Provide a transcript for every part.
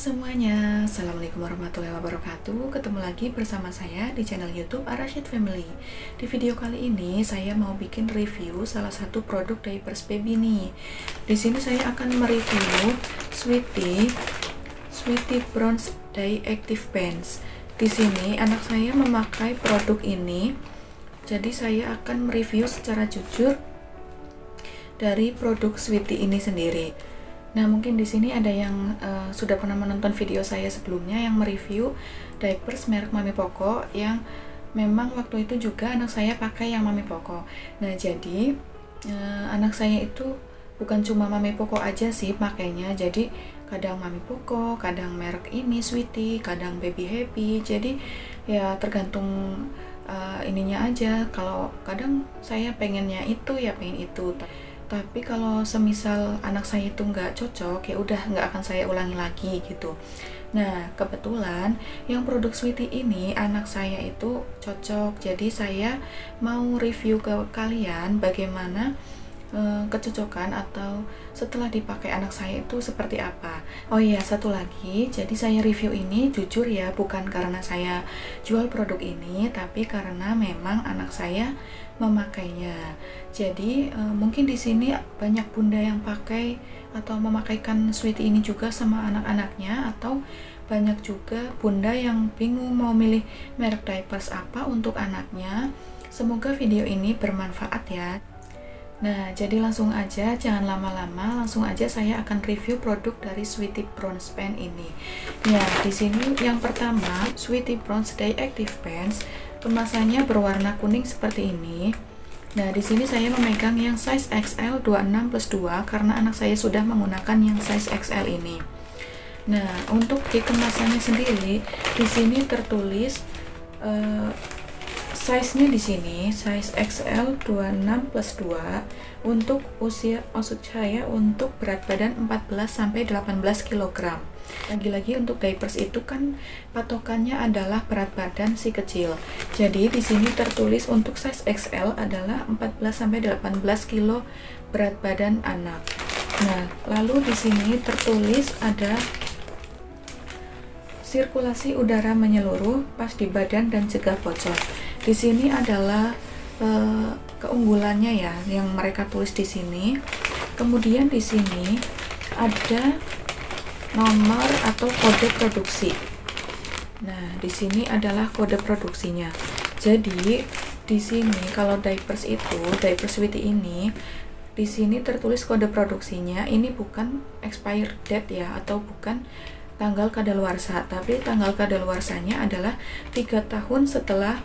Semuanya, assalamualaikum warahmatullahi wabarakatuh. Ketemu lagi bersama saya di channel YouTube Arashid Family. Di video kali ini saya mau bikin review salah satu produk diapers baby nih. Di sini saya akan mereview Sweety Bronze Day Active Pants. Di sini anak saya memakai produk ini, jadi saya akan mereview secara jujur dari produk Sweety ini sendiri. Nah, mungkin di sini ada yang sudah pernah menonton video saya sebelumnya yang mereview diapers merek Mami Poco, yang memang waktu itu juga anak saya pakai yang Mami Poco. Nah, jadi anak saya itu bukan cuma Mami Poco aja sih pakainya, jadi kadang Mami Poco, kadang merek ini Sweety, kadang Baby Happy. Jadi ya tergantung ininya aja. Kalau kadang saya pengennya itu ya pengen itu. Tapi kalau semisal anak saya itu nggak cocok, ya udah nggak akan saya ulangi lagi gitu. Nah, kebetulan yang produk Sweety ini anak saya itu cocok, jadi saya mau review ke kalian bagaimana kecocokan atau setelah dipakai anak saya itu seperti apa. Oh iya, satu lagi, jadi saya review ini jujur ya, bukan karena saya jual produk ini, tapi karena memang anak saya memakainya. Jadi mungkin di sini banyak bunda yang pakai atau memakaikan Sweety ini juga sama anak-anaknya, atau banyak juga bunda yang bingung mau milih merek diapers apa untuk anaknya. Semoga video ini bermanfaat ya. Nah, jadi langsung aja, jangan lama-lama, langsung aja saya akan review produk dari Sweety Bronze Pants ini. Ya, di sini yang pertama, Sweety Bronze Day Active Pants, kemasannya berwarna kuning seperti ini. Nah, di sini saya memegang yang size XL 26+2 karena anak saya sudah menggunakan yang size XL ini. Nah, untuk di kemasannya sendiri, di sini tertulis size-nya di sini size XL 26+2 untuk usia, maksud saya untuk berat badan 14-18 kg. Lagi-lagi untuk diapers itu kan patokannya adalah berat badan si kecil. Jadi di sini tertulis untuk size XL adalah 14-18 kg berat badan anak. Nah, lalu di sini tertulis ada sirkulasi udara menyeluruh pas di badan dan cegah bocor. Di sini adalah keunggulannya ya yang mereka tulis di sini. Kemudian di sini ada nomor atau kode produksi. Nah, di sini adalah kode produksinya. Jadi di sini kalau diapers Sweety ini, di sini tertulis kode produksinya. Ini bukan expired date ya, atau bukan tanggal kadaluarsa, tapi tanggal kadaluarsanya adalah 3 tahun setelah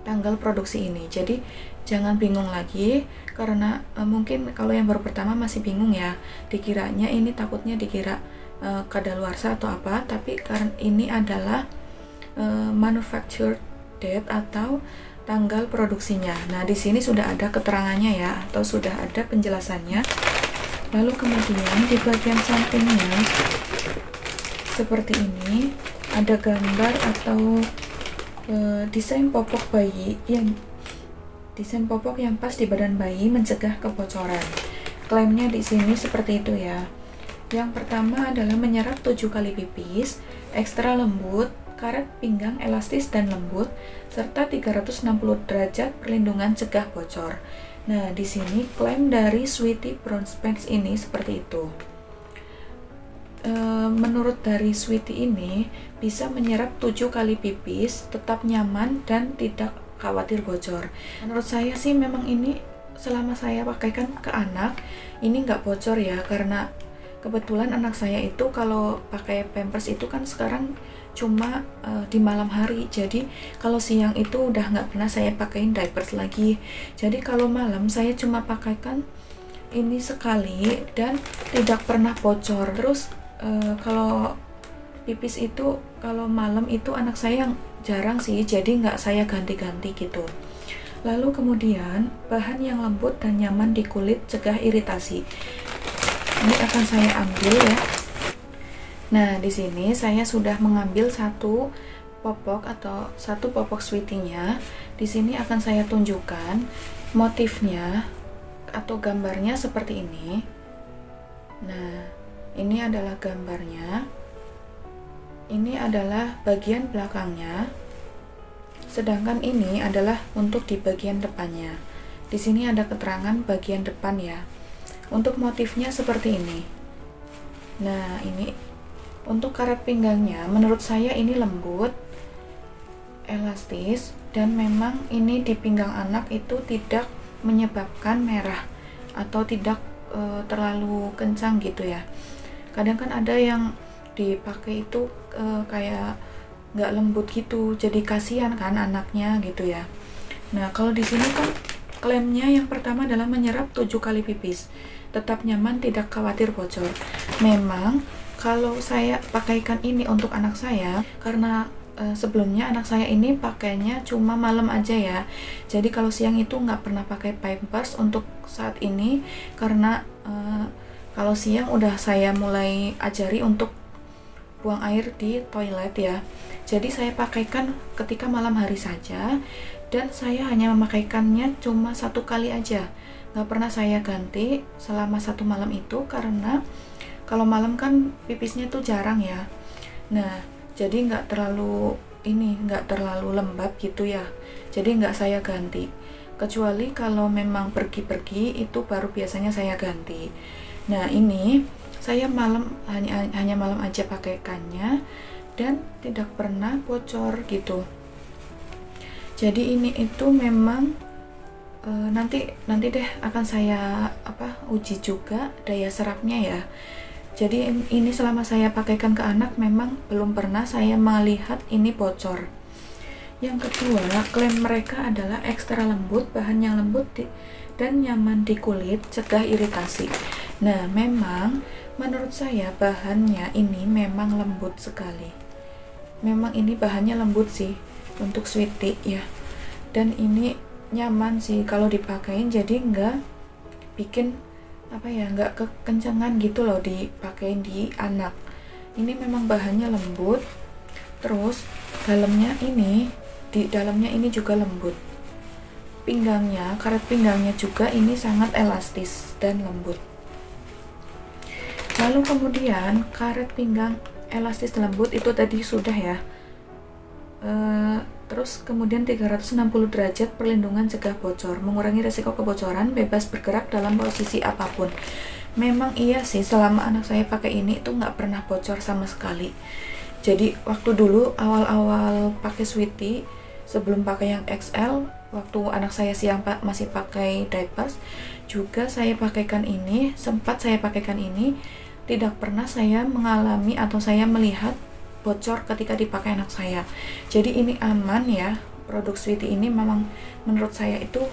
tanggal produksi ini. Jadi jangan bingung lagi, karena mungkin kalau yang baru pertama masih bingung ya, dikiranya ini, takutnya dikira kadaluarsa atau apa, tapi karena ini adalah manufacture date atau tanggal produksinya. Nah, di sini sudah ada keterangannya ya, atau sudah ada penjelasannya. Lalu kemudian di bagian sampingnya seperti ini ada gambar atau desain popok bayi, desain popok yang pas di badan bayi mencegah kebocoran. Klaimnya di sini seperti itu ya. Yang pertama adalah menyerap 7 kali pipis, ekstra lembut, karet pinggang elastis dan lembut, serta 360 derajat perlindungan cegah bocor. Nah, di sini klaim dari Sweety Bronze Pants ini seperti itu. Menurut dari Sweety ini bisa menyerap 7 kali pipis, tetap nyaman dan tidak khawatir bocor. Menurut saya sih memang ini selama saya pakaikan ke anak ini nggak bocor ya, karena kebetulan anak saya itu kalau pakai pampers itu kan sekarang cuma di malam hari, jadi kalau siang itu udah nggak pernah saya pakaiin diapers lagi. Jadi kalau malam saya cuma pakaikan ini sekali dan tidak pernah bocor. Terus kalau pipis itu kalau malam itu anak saya yang jarang sih, jadi nggak saya ganti-ganti gitu. Lalu kemudian bahan yang lembut dan nyaman di kulit, cegah iritasi. Ini akan saya ambil ya. Nah, di sini saya sudah mengambil satu popok sweetie-nya. Di sini akan saya tunjukkan motifnya atau gambarnya seperti ini. Nah, ini adalah gambarnya. Ini adalah bagian belakangnya. Sedangkan ini adalah untuk di bagian depannya. Di sini ada keterangan bagian depan ya. Untuk motifnya seperti ini. Nah, ini untuk karet pinggangnya menurut saya ini lembut, elastis, dan memang ini di pinggang anak itu tidak menyebabkan merah atau tidak terlalu kencang gitu ya. Kadang kan ada yang dipakai itu kayak nggak lembut gitu, jadi kasihan kan anaknya gitu ya. Nah, kalau di sini kan klaimnya yang pertama adalah menyerap 7 kali pipis, tetap nyaman, tidak khawatir bocor. Memang kalau saya pakaikan ini untuk anak saya karena sebelumnya anak saya ini pakainya cuma malam aja ya, jadi kalau siang itu nggak pernah pakai Pampers untuk saat ini, karena kalau siang udah saya mulai ajari untuk buang air di toilet ya, jadi saya pakaikan ketika malam hari saja, dan saya hanya memakaikannya cuma 1 kali aja, nggak pernah saya ganti selama 1 malam itu, karena kalau malam kan pipisnya tuh jarang ya. Nah, jadi nggak terlalu lembab gitu ya, jadi nggak saya ganti, kecuali kalau memang pergi-pergi itu baru biasanya saya ganti. Nah, ini saya hanya malam aja pakaikannya dan tidak pernah bocor gitu. Jadi ini itu memang nanti deh akan saya uji juga daya serapnya ya. Jadi ini selama saya pakaikan ke anak memang belum pernah saya melihat ini bocor. Yang kedua, klaim mereka adalah ekstra lembut, bahan yang lembut dan nyaman di kulit, cegah iritasi. Nah, memang menurut saya bahannya ini memang lembut sekali. Memang ini bahannya lembut sih untuk sweetie ya. Dan ini nyaman sih kalau dipakein, jadi nggak bikin nggak kekencangan gitu loh dipakein di anak. Ini memang bahannya lembut, terus di dalamnya ini juga lembut. Pinggangnya, karet pinggangnya juga ini sangat elastis dan lembut. Lalu kemudian karet pinggang elastis lembut itu tadi sudah ya. Terus kemudian 360 derajat perlindungan cegah bocor, mengurangi resiko kebocoran, bebas bergerak dalam posisi apapun. Memang iya sih, selama anak saya pakai ini itu nggak pernah bocor sama sekali. Jadi waktu dulu awal-awal pakai sweetie, sebelum pakai yang XL, waktu anak saya siang masih pakai diapers, juga saya sempat saya pakaikan ini, tidak pernah saya mengalami atau saya melihat bocor ketika dipakai anak saya. Jadi ini aman ya, produk sweetie ini memang menurut saya itu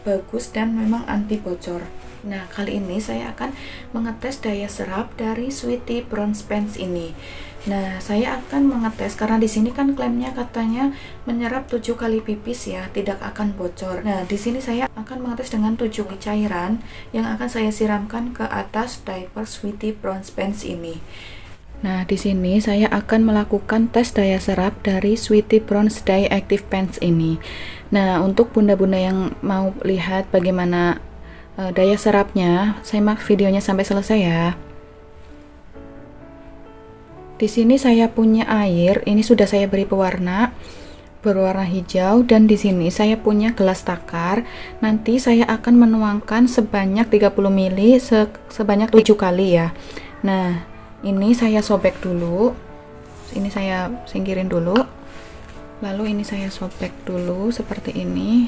bagus dan memang anti bocor. Nah, kali ini saya akan mengetes daya serap dari sweetie bronze pants ini. Nah, saya akan mengetes karena di sini kan klaimnya katanya menyerap 7 kali pipis ya, tidak akan bocor. Nah, di sini saya akan mengetes dengan 7 cairan yang akan saya siramkan ke atas diaper sweetie bronze pants ini. Nah, di sini saya akan melakukan tes daya serap dari Sweetie Bronze Dye Active Pants ini. Nah, untuk bunda-bunda yang mau lihat bagaimana daya serapnya, simak videonya sampai selesai ya. Di sini saya punya air, ini sudah saya beri pewarna berwarna hijau, dan di sini saya punya gelas takar. Nanti saya akan menuangkan sebanyak 30 ml sebanyak 7 kali ya. Nah, ini saya sobek dulu, ini saya singkirin dulu, lalu ini saya sobek dulu seperti ini.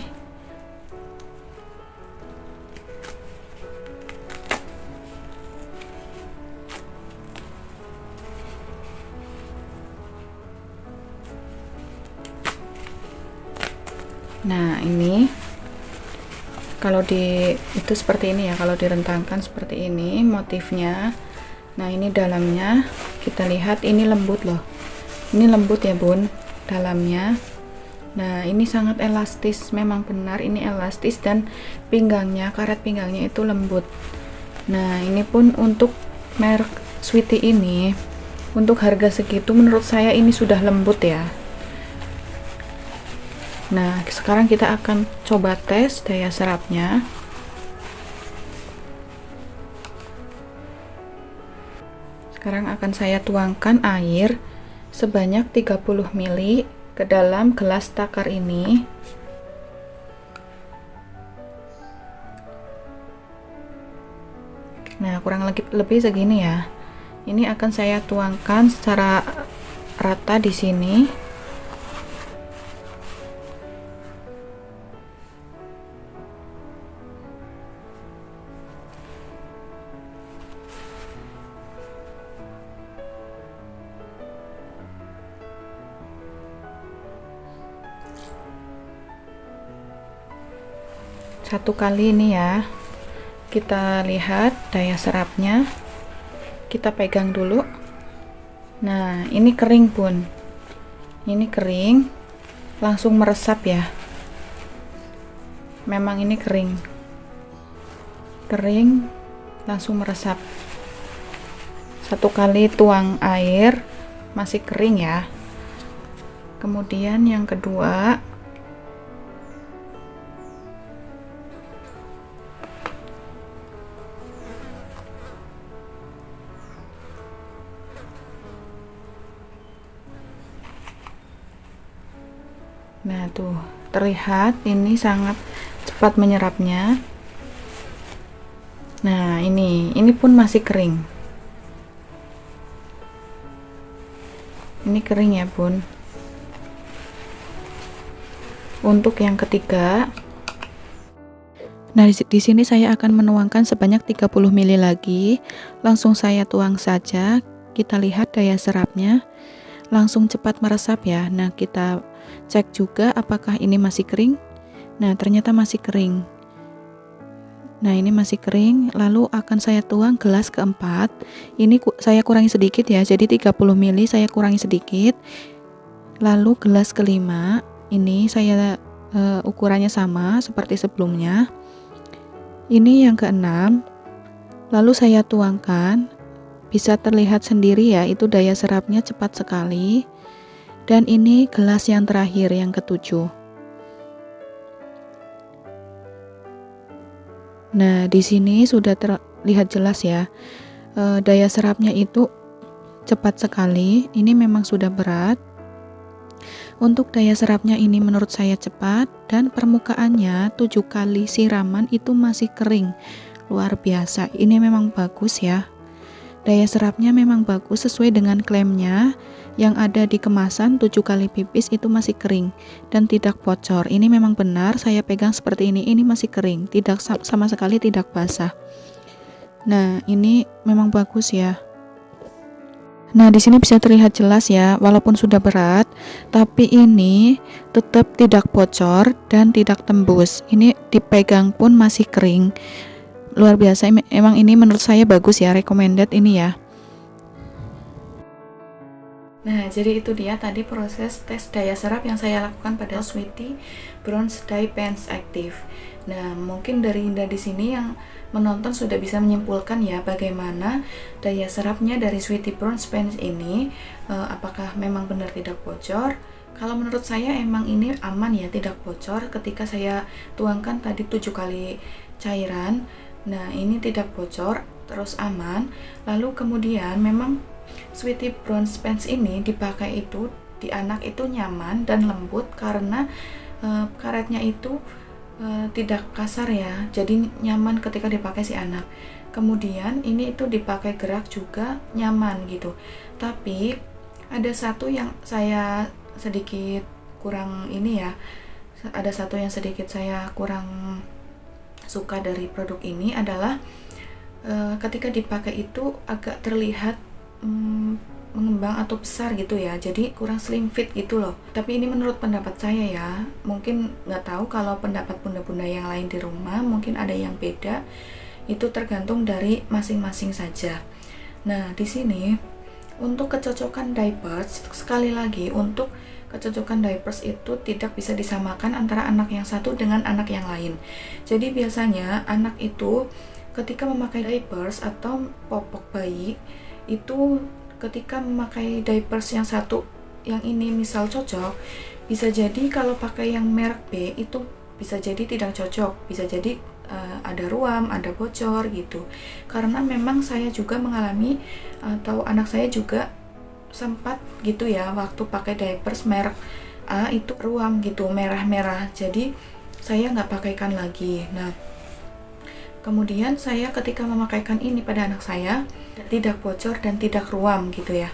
Nah, ini kalau itu seperti ini ya, kalau direntangkan seperti ini motifnya. Nah, ini dalamnya kita lihat ini lembut loh, ini lembut ya bun dalamnya. Nah, ini sangat elastis, memang benar ini elastis, dan pinggangnya, karet pinggangnya itu lembut. Nah, ini pun untuk merek Sweety ini, untuk harga segitu menurut saya ini sudah lembut ya. Nah, sekarang kita akan coba tes daya serapnya. Sekarang akan saya tuangkan air sebanyak 30 ml ke dalam gelas takar ini. Nah, kurang lebih segini ya. Ini akan saya tuangkan secara rata di sini. Satu kali ini ya, kita lihat daya serapnya, kita pegang dulu. Nah, ini kering bun, ini kering, langsung meresap ya, memang ini kering langsung meresap. Satu kali tuang air masih kering ya. Kemudian yang kedua, nah tuh terlihat ini sangat cepat menyerapnya. Nah, ini pun masih kering. Ini kering ya bun. Untuk yang ketiga, nah di sini saya akan menuangkan sebanyak 30 ml lagi. Langsung saya tuang saja. Kita lihat daya serapnya langsung cepat meresap ya. Nah, kita cek juga apakah ini masih kering. Nah, ternyata masih kering. Nah, ini masih kering. Lalu akan saya tuang gelas keempat. Ini saya kurangi sedikit ya, jadi 30 ml saya kurangi sedikit. Lalu gelas kelima, ini saya ukurannya sama seperti sebelumnya. Ini yang keenam. Lalu saya tuangkan. Bisa terlihat sendiri ya, itu daya serapnya cepat sekali. Dan ini gelas yang terakhir, yang ketujuh. Nah, di sini sudah terlihat jelas ya, daya serapnya itu cepat sekali. Ini memang sudah berat. Untuk daya serapnya ini menurut saya cepat, dan permukaannya 7 kali siraman itu masih kering. Luar biasa, ini memang bagus ya. Daya serapnya memang bagus sesuai dengan klaimnya yang ada di kemasan, 7 kali pipis itu masih kering dan tidak bocor. Ini memang benar, saya pegang seperti ini masih kering, tidak sama sekali tidak basah. Nah, ini memang bagus ya. Nah, di sini bisa terlihat jelas ya, walaupun sudah berat, tapi ini tetap tidak bocor dan tidak tembus. Ini dipegang pun masih kering. Luar biasa, emang ini menurut saya bagus ya, recommended ini ya. Nah, jadi itu dia tadi proses tes daya serap yang saya lakukan pada Sweety Bronze Dye Pens Active. Nah, mungkin dari sini yang menonton sudah bisa menyimpulkan ya bagaimana daya serapnya dari Sweety Bronze Pens ini, apakah memang benar tidak bocor. Kalau menurut saya emang ini aman ya, tidak bocor ketika saya tuangkan tadi 7 kali cairan. Nah, ini tidak bocor, terus aman. Lalu kemudian memang Sweety Bronze Pens ini dipakai itu di anak itu nyaman dan lembut karena karetnya itu tidak kasar ya, jadi nyaman ketika dipakai si anak. Kemudian ini itu dipakai gerak juga nyaman gitu. Tapi ada satu yang saya sedikit kurang ini ya, ada satu yang sedikit saya kurang suka dari produk ini adalah ketika dipakai itu agak terlihat mengembang atau besar gitu ya, jadi kurang slim fit gitu loh. Tapi ini menurut pendapat saya ya, mungkin nggak tahu kalau pendapat bunda-bunda yang lain di rumah mungkin ada yang beda, itu tergantung dari masing-masing saja. Nah, di sini untuk kecocokan diapers, sekali lagi untuk kecocokan diapers itu tidak bisa disamakan antara anak yang satu dengan anak yang lain. Jadi biasanya anak itu ketika memakai diapers atau popok bayi itu ketika memakai diapers yang satu yang ini misal cocok, bisa jadi kalau pakai yang merek B itu bisa jadi tidak cocok, bisa jadi ada ruam, ada bocor gitu. Karena memang saya juga mengalami atau anak saya juga sempat gitu ya, waktu pakai diapers merek A itu ruam gitu, merah-merah. Jadi saya nggak pakaikan lagi. Nah, kemudian saya ketika memakaikan ini pada anak saya tidak bocor dan tidak ruam gitu ya.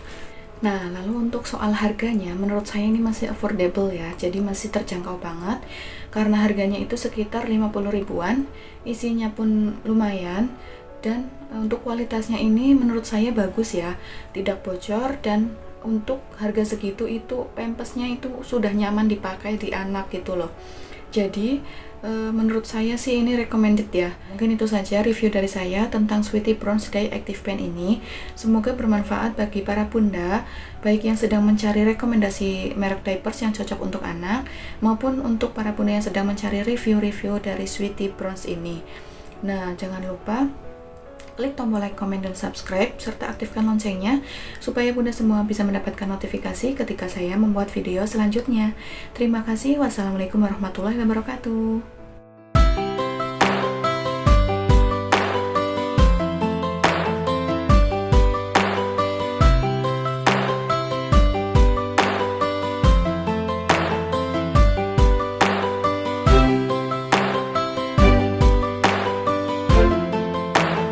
Nah, lalu untuk soal harganya, menurut saya ini masih affordable ya, jadi masih terjangkau banget, karena harganya itu sekitar 50 ribuan, isinya pun lumayan, dan untuk kualitasnya ini menurut saya bagus ya, tidak bocor, dan untuk harga segitu itu pampasnya itu sudah nyaman dipakai di anak gitu loh. Jadi menurut saya sih ini recommended ya. Mungkin itu saja review dari saya tentang Sweety Bronze Day Active Pen ini. Semoga bermanfaat bagi para bunda, baik yang sedang mencari rekomendasi merek diapers yang cocok untuk anak, maupun untuk para bunda yang sedang mencari review-review dari Sweety Bronze ini. Nah, jangan lupa klik tombol like, comment, dan subscribe, serta aktifkan loncengnya supaya bunda semua bisa mendapatkan notifikasi ketika saya membuat video selanjutnya. Terima kasih. Wassalamualaikum warahmatullahi wabarakatuh.